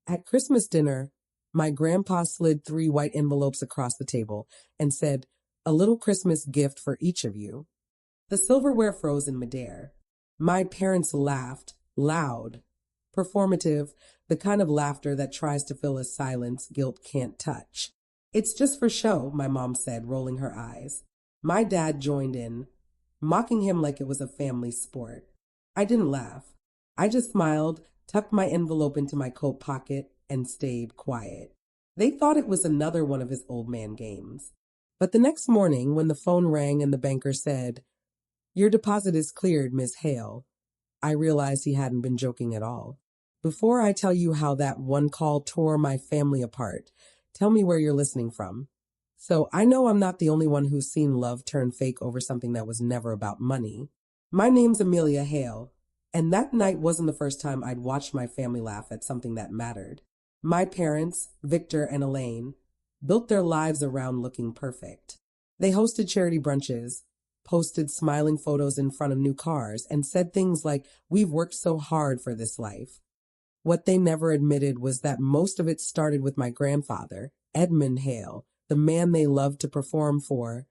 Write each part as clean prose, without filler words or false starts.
At Christmas dinner, my grandpa slid 3 white envelopes across the table and said, "A little Christmas gift for each of you." The silverware froze in midair. My parents laughed, loud, performative, the kind of laughter that tries to fill a silence guilt can't touch. "It's just for show," my mom said, rolling her eyes. My dad joined in, mocking him like it was a family sport. I didn't laugh. I just smiled, tucked my envelope into my coat pocket, and stayed quiet. They thought it was another one of his old man games. But the next morning, when the phone rang and the banker said, "Your deposit is cleared, Miss Hale," I realized he hadn't been joking at all. Before I tell you how that one call tore my family apart, tell me where you're listening from. So I know I'm not the only one who's seen love turn fake over something that was never about money. My name's Amelia Hale, and that night wasn't the first time I'd watched my family laugh at something that mattered. My parents, Victor and Elaine, built their lives around looking perfect. They hosted charity brunches, posted smiling photos in front of new cars, and said things like, "We've worked so hard for this life." What they never admitted was that most of it started with my grandfather, Edmund Hale, the man they loved to perform for,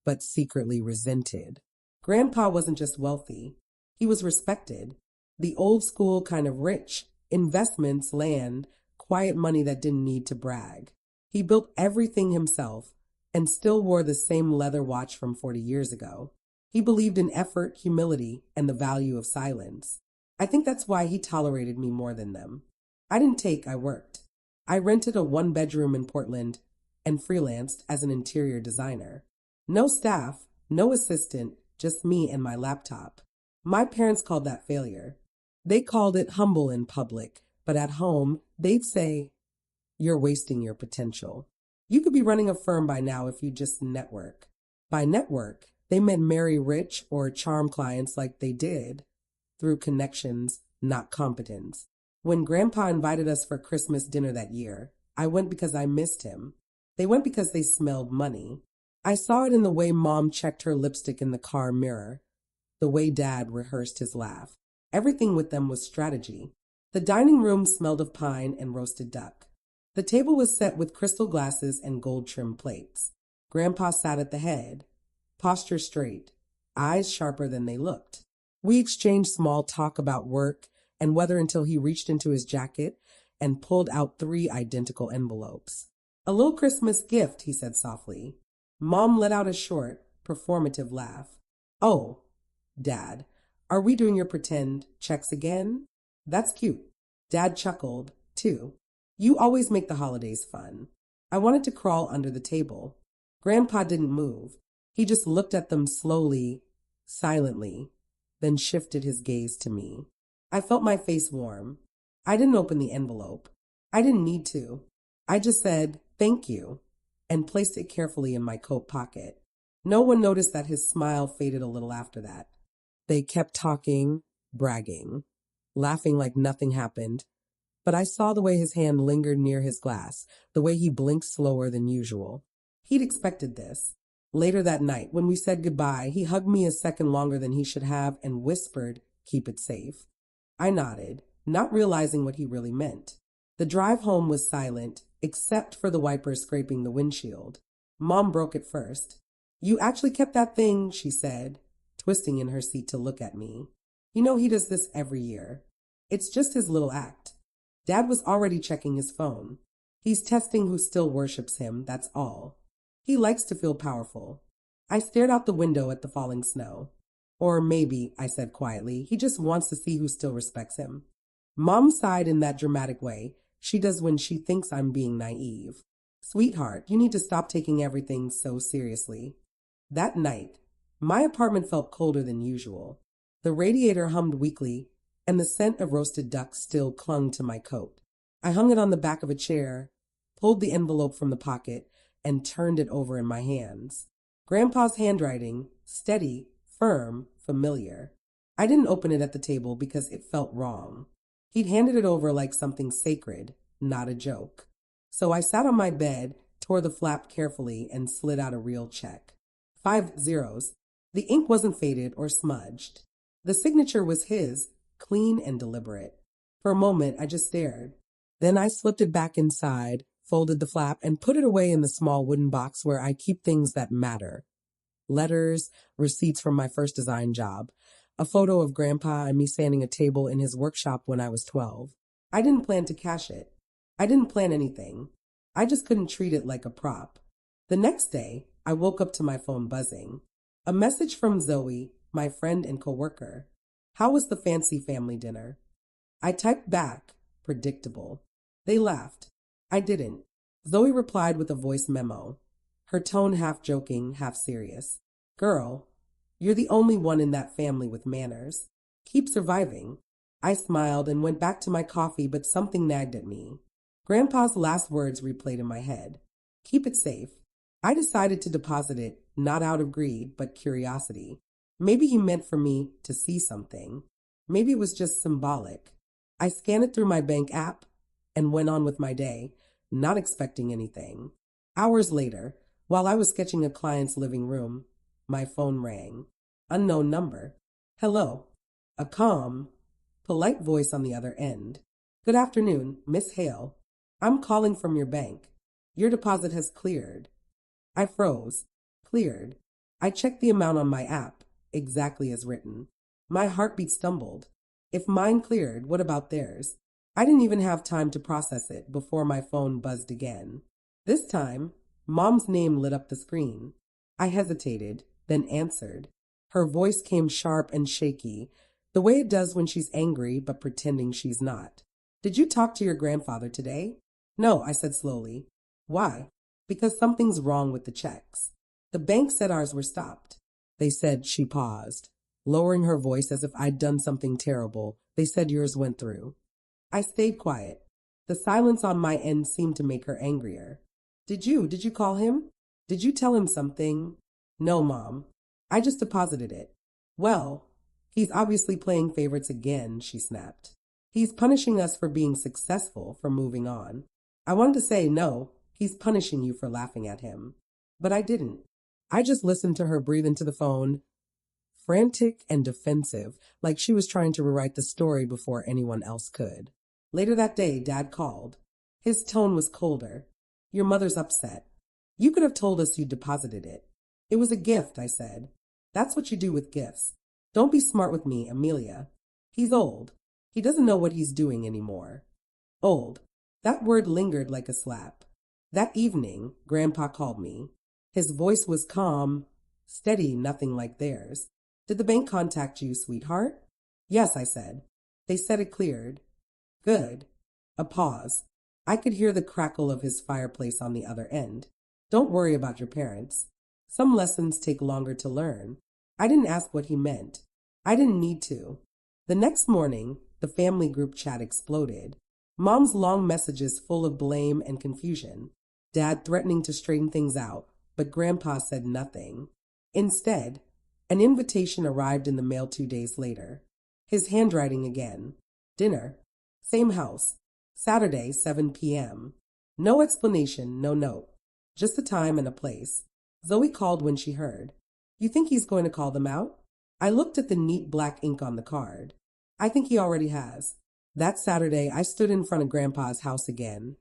but secretly resented. Grandpa wasn't just wealthy. He was respected. The old school kind of rich. Investments, land, quiet money that didn't need to brag. He built everything himself and still wore the same leather watch from 40 years ago. He believed in effort, humility, and the value of silence. I think that's why he tolerated me more than them. I worked. I rented a 1-bedroom in Portland and freelanced as an interior designer. No staff, no assistant, just me and my laptop. My parents called that failure. They called it humble in public, but at home, they'd say, "You're wasting your potential. You could be running a firm by now if you just network." By network, they meant marry rich or charm clients like they did, through connections, not competence. When Grandpa invited us for Christmas dinner that year, I went because I missed him. They went because they smelled money. I saw it in the way Mom checked her lipstick in the car mirror, the way Dad rehearsed his laugh. Everything with them was strategy. The dining room smelled of pine and roasted duck. The table was set with crystal glasses and gold-trimmed plates. Grandpa sat at the head, posture straight, eyes sharper than they looked. We exchanged small talk about work and weather until he reached into his jacket and pulled out 3 identical envelopes. "A little Christmas gift," he said softly. Mom let out a short, performative laugh. "Oh, Dad, are we doing your pretend checks again? That's cute." Dad chuckled, too. "You always make the holidays fun." I wanted to crawl under the table. Grandpa didn't move. He just looked at them slowly, silently, then shifted his gaze to me. I felt my face warm. I didn't open the envelope. I didn't need to. I just said, "Thank you," and placed it carefully in my coat pocket. No one noticed that his smile faded a little after that. They kept talking, bragging, laughing like nothing happened, but I saw the way his hand lingered near his glass, the way he blinked slower than usual. He'd expected this. Later that night, when we said goodbye, he hugged me a second longer than he should have and whispered, "Keep it safe." I nodded, not realizing what he really meant. The drive home was silent, except for the wipers scraping the windshield. Mom broke it first. "You actually kept that thing," she said, twisting in her seat to look at me. "You know he does this every year. It's just his little act." Dad was already checking his phone. "He's testing who still worships him, that's all. He likes to feel powerful." I stared out the window at the falling snow. "Or maybe," I said quietly, "he just wants to see who still respects him." Mom sighed in that dramatic way she does when she thinks I'm being naive. "Sweetheart, you need to stop taking everything so seriously." That night, my apartment felt colder than usual. The radiator hummed weakly, and the scent of roasted duck still clung to my coat. I hung it on the back of a chair, pulled the envelope from the pocket, and turned it over in my hands. Grandpa's handwriting, steady, firm, familiar. I didn't open it at the table because it felt wrong. He'd handed it over like something sacred, not a joke. So I sat on my bed, tore the flap carefully, and slid out a real check. 5 zeros. The ink wasn't faded or smudged. The signature was his, clean and deliberate. For a moment, I just stared. Then I slipped it back inside, folded the flap, and put it away in the small wooden box where I keep things that matter. Letters, receipts from my first design job, a photo of Grandpa and me sanding a table in his workshop when I was 12. I didn't plan to cash it. I didn't plan anything. I just couldn't treat it like a prop. The next day, I woke up to my phone buzzing. A message from Zoe, my friend and coworker. How was the fancy family dinner? I typed back, predictable. They laughed. I didn't. Zoe replied with a voice memo, her tone half joking, half serious. Girl, you're the only one in that family with manners. Keep surviving. I smiled and went back to my coffee, but something nagged at me. Grandpa's last words replayed in my head. Keep it safe. I decided to deposit it, not out of greed, but curiosity. Maybe he meant for me to see something. Maybe it was just symbolic. I scanned it through my bank app and went on with my day, not expecting anything. Hours later, while I was sketching a client's living room, my phone rang. Unknown number. Hello. A calm, polite voice on the other end. Good afternoon, Miss Hale. I'm calling from your bank. Your deposit has cleared. I froze. Cleared. I checked the amount on my app, exactly as written. My heartbeat stumbled. If mine cleared, what about theirs? I didn't even have time to process it before my phone buzzed again. This time, Mom's name lit up the screen. I hesitated, then answered. Her voice came sharp and shaky, the way it does when she's angry but pretending she's not. Did you talk to your grandfather today? No, I said slowly. Why? Because something's wrong with the checks. The bank said ours were stopped. They said. She paused, lowering her voice as if I'd done something terrible. They said yours went through. I stayed quiet. The silence on my end seemed to make her angrier. Did you call him? Did you tell him something? No, Mom. I just deposited it. Well, he's obviously playing favorites again, she snapped. He's punishing us for being successful, for moving on. I wanted to say no, he's punishing you for laughing at him. But I didn't. I just listened to her breathe into the phone, frantic and defensive, like she was trying to rewrite the story before anyone else could. Later that day, Dad called. His tone was colder. Your mother's upset. You could have told us you deposited it. It was a gift, I said. That's what you do with gifts. Don't be smart with me, Amelia. He's old. He doesn't know what he's doing anymore. Old. That word lingered like a slap. That evening, Grandpa called me. His voice was calm, steady, nothing like theirs. Did the bank contact you, sweetheart? Yes, I said. They said it cleared. Good. A pause. I could hear the crackle of his fireplace on the other end. Don't worry about your parents. Some lessons take longer to learn. I didn't ask what he meant. I didn't need to. The next morning, the family group chat exploded. Mom's long messages full of blame and confusion. Dad threatening to straighten things out, but Grandpa said nothing. Instead, an invitation arrived in the mail 2 days later. His handwriting again. Dinner. Same house. Saturday, 7 p.m. No explanation, no note. Just a time and a place. Zoe called when she heard. You think he's going to call them out? I looked at the neat black ink on the card. I think he already has. That Saturday, I stood in front of Grandpa's house again.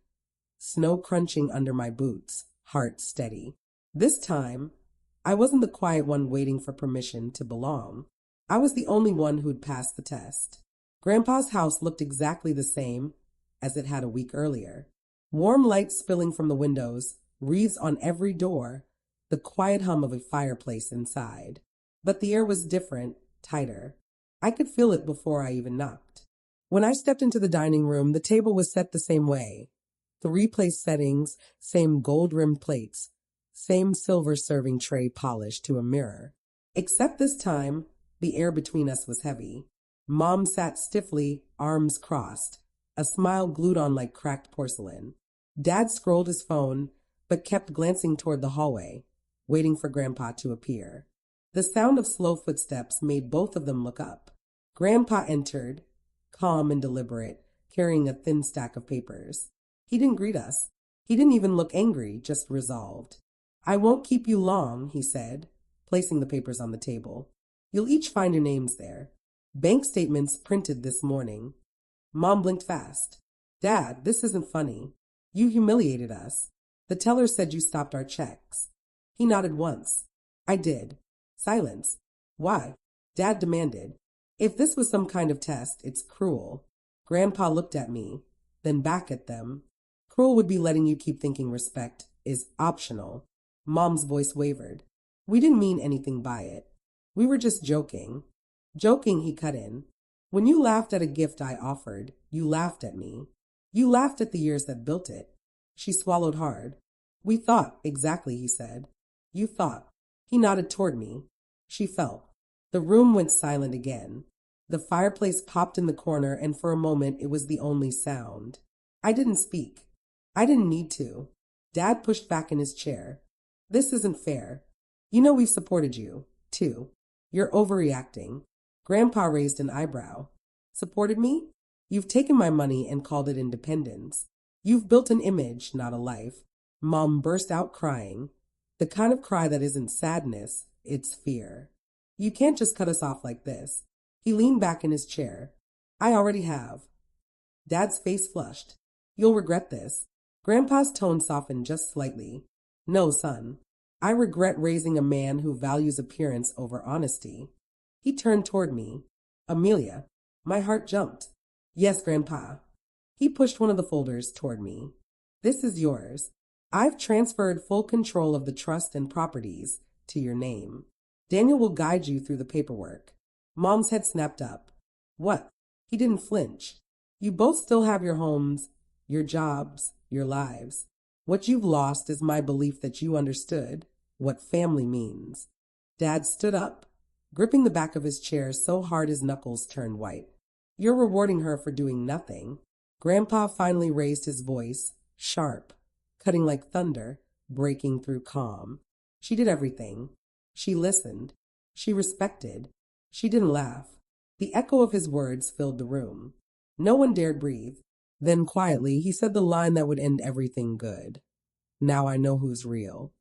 Snow crunching under my boots, heart steady. This time, I wasn't the quiet one waiting for permission to belong. I was the only one who'd passed the test. Grandpa's house looked exactly the same as it had a week earlier. Warm light spilling from the windows, wreaths on every door, the quiet hum of a fireplace inside. But the air was different, tighter. I could feel it before I even knocked. When I stepped into the dining room, the table was set the same way. 3 place settings, same gold-rimmed plates, same silver serving tray polished to a mirror. Except this time, the air between us was heavy. Mom sat stiffly, arms crossed, a smile glued on like cracked porcelain. Dad scrolled his phone, but kept glancing toward the hallway, waiting for Grandpa to appear. The sound of slow footsteps made both of them look up. Grandpa entered, calm and deliberate, carrying a thin stack of papers. He didn't greet us. He didn't even look angry, just resolved. I won't keep you long, he said, placing the papers on the table. You'll each find your names there. Bank statements printed this morning. Mom blinked fast. Dad, this isn't funny. You humiliated us. The teller said you stopped our checks. He nodded once. I did. Silence. Why? Dad demanded. If this was some kind of test, it's cruel. Grandpa looked at me, then back at them. Cruel would be letting you keep thinking respect is optional. Mom's voice wavered. We didn't mean anything by it. We were just joking. Joking, he cut in. When you laughed at a gift I offered, you laughed at me. You laughed at the years that built it. She swallowed hard. We thought, exactly, he said. You thought. He nodded toward me. She felt. The room went silent again. The fireplace popped in the corner, and for a moment it was the only sound. I didn't speak. I didn't need to. Dad pushed back in his chair. This isn't fair. You know we've supported you, too. You're overreacting. Grandpa raised an eyebrow. Supported me? You've taken my money and called it independence. You've built an image, not a life. Mom burst out crying. The kind of cry that isn't sadness, it's fear. You can't just cut us off like this. He leaned back in his chair. I already have. Dad's face flushed. You'll regret this. Grandpa's tone softened just slightly. No, son. I regret raising a man who values appearance over honesty. He turned toward me. Amelia. My heart jumped. Yes, Grandpa. He pushed one of the folders toward me. This is yours. I've transferred full control of the trust and properties to your name. Daniel will guide you through the paperwork. Mom's head snapped up. What? He didn't flinch. You both still have your homes, your jobs, your lives. What you've lost is my belief that you understood what family means. Dad stood up, gripping the back of his chair so hard his knuckles turned white. You're rewarding her for doing nothing. Grandpa finally raised his voice, sharp, cutting like thunder, breaking through calm. She did everything. She listened. She respected. She didn't laugh. The echo of his words filled the room. No one dared breathe. Then quietly, he said the line that would end everything good. Now I know who's real.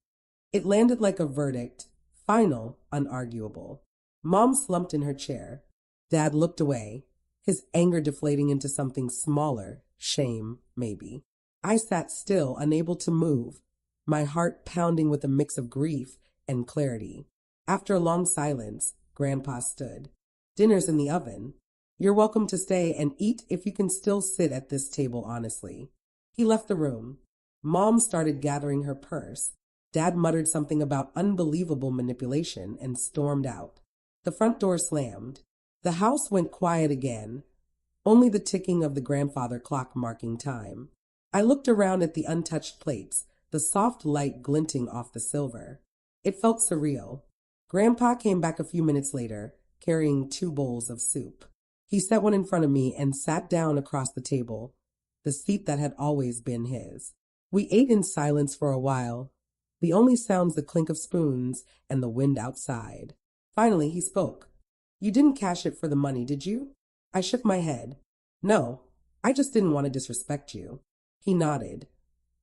It landed like a verdict, final, unarguable. Mom slumped in her chair. Dad looked away, his anger deflating into something smaller, shame, maybe. I sat still, unable to move, my heart pounding with a mix of grief and clarity. After a long silence, Grandpa stood. Dinner's in the oven. You're welcome to stay and eat if you can still sit at this table honestly. He left the room. Mom started gathering her purse. Dad muttered something about unbelievable manipulation and stormed out. The front door slammed. The house went quiet again, only the ticking of the grandfather clock marking time. I looked around at the untouched plates, the soft light glinting off the silver. It felt surreal. Grandpa came back a few minutes later, carrying 2 bowls of soup. He set one in front of me and sat down across the table, the seat that had always been his. We ate in silence for a while, the only sounds the clink of spoons and the wind outside. Finally, he spoke. You didn't cash it for the money, did you? I shook my head. No, I just didn't want to disrespect you. He nodded,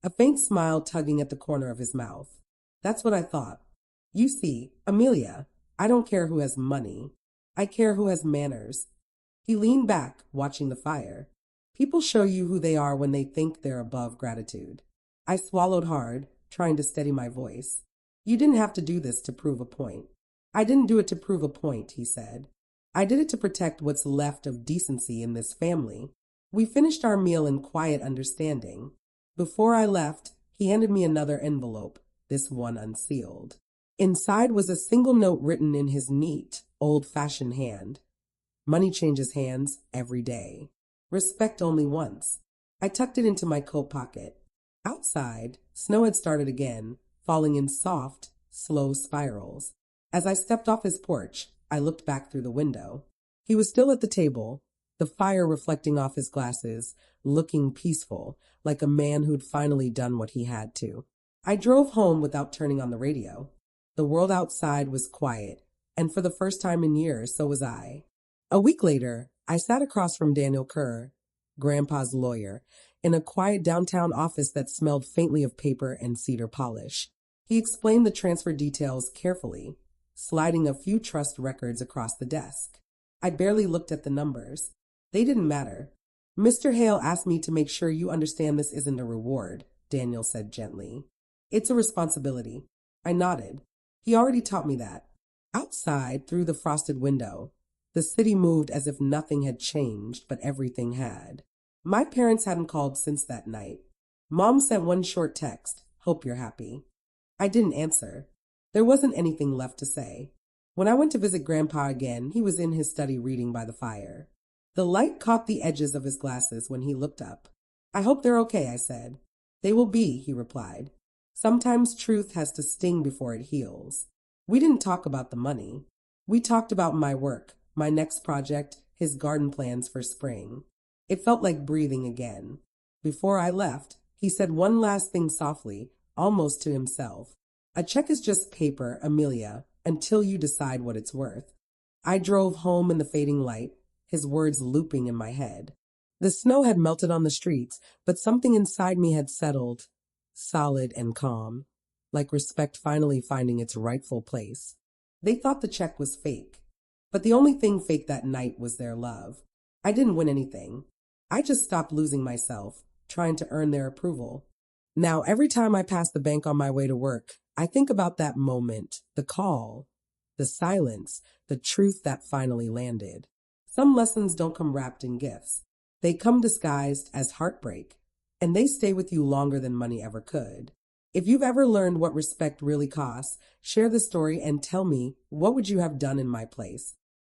a faint smile tugging at the corner of his mouth. That's what I thought. You see, Amelia, I don't care who has money. I care who has manners. He leaned back, watching the fire. People show you who they are when they think they're above gratitude. I swallowed hard, trying to steady my voice. You didn't have to do this to prove a point. I didn't do it to prove a point, he said. I did it to protect what's left of decency in this family. We finished our meal in quiet understanding. Before I left, he handed me another envelope, this one unsealed. Inside was a single note written in his neat, old-fashioned hand. Money changes hands every day. Respect only once. I tucked it into my coat pocket. Outside, snow had started again, falling in soft, slow spirals. As I stepped off his porch, I looked back through the window. He was still at the table, the fire reflecting off his glasses, looking peaceful, like a man who'd finally done what he had to. I drove home without turning on the radio. The world outside was quiet, and for the first time in years, so was I. A week later, I sat across from Daniel Kerr, Grandpa's lawyer, in a quiet downtown office that smelled faintly of paper and cedar polish. He explained the transfer details carefully, sliding a few trust records across the desk. I barely looked at the numbers. They didn't matter. Mr. Hale asked me to make sure you understand this isn't a reward, Daniel said gently. It's a responsibility. I nodded. He already taught me that. Outside, through the frosted window, the city moved as if nothing had changed, but everything had. My parents hadn't called since that night. Mom sent one short text, "Hope you're happy." I didn't answer. There wasn't anything left to say. When I went to visit Grandpa again, he was in his study reading by the fire. The light caught the edges of his glasses when he looked up. "I hope they're okay," I said. "They will be," he replied. "Sometimes truth has to sting before it heals." We didn't talk about the money. We talked about my work, my next project, his garden plans for spring. It felt like breathing again. Before I left, he said one last thing softly, almost to himself. "A check is just paper, Amelia, until you decide what it's worth." I drove home in the fading light, his words looping in my head. The snow had melted on the streets, but something inside me had settled, solid and calm, like respect finally finding its rightful place. They thought the check was fake, but the only thing fake that night was their love. I didn't win anything. I just stopped losing myself, trying to earn their approval. Now, every time I pass the bank on my way to work, I think about that moment, the call, the silence, the truth that finally landed. Some lessons don't come wrapped in gifts. They come disguised as heartbreak, and they stay with you longer than money ever could. If you've ever learned what respect really costs, share the story and tell me, what would you have done in my place?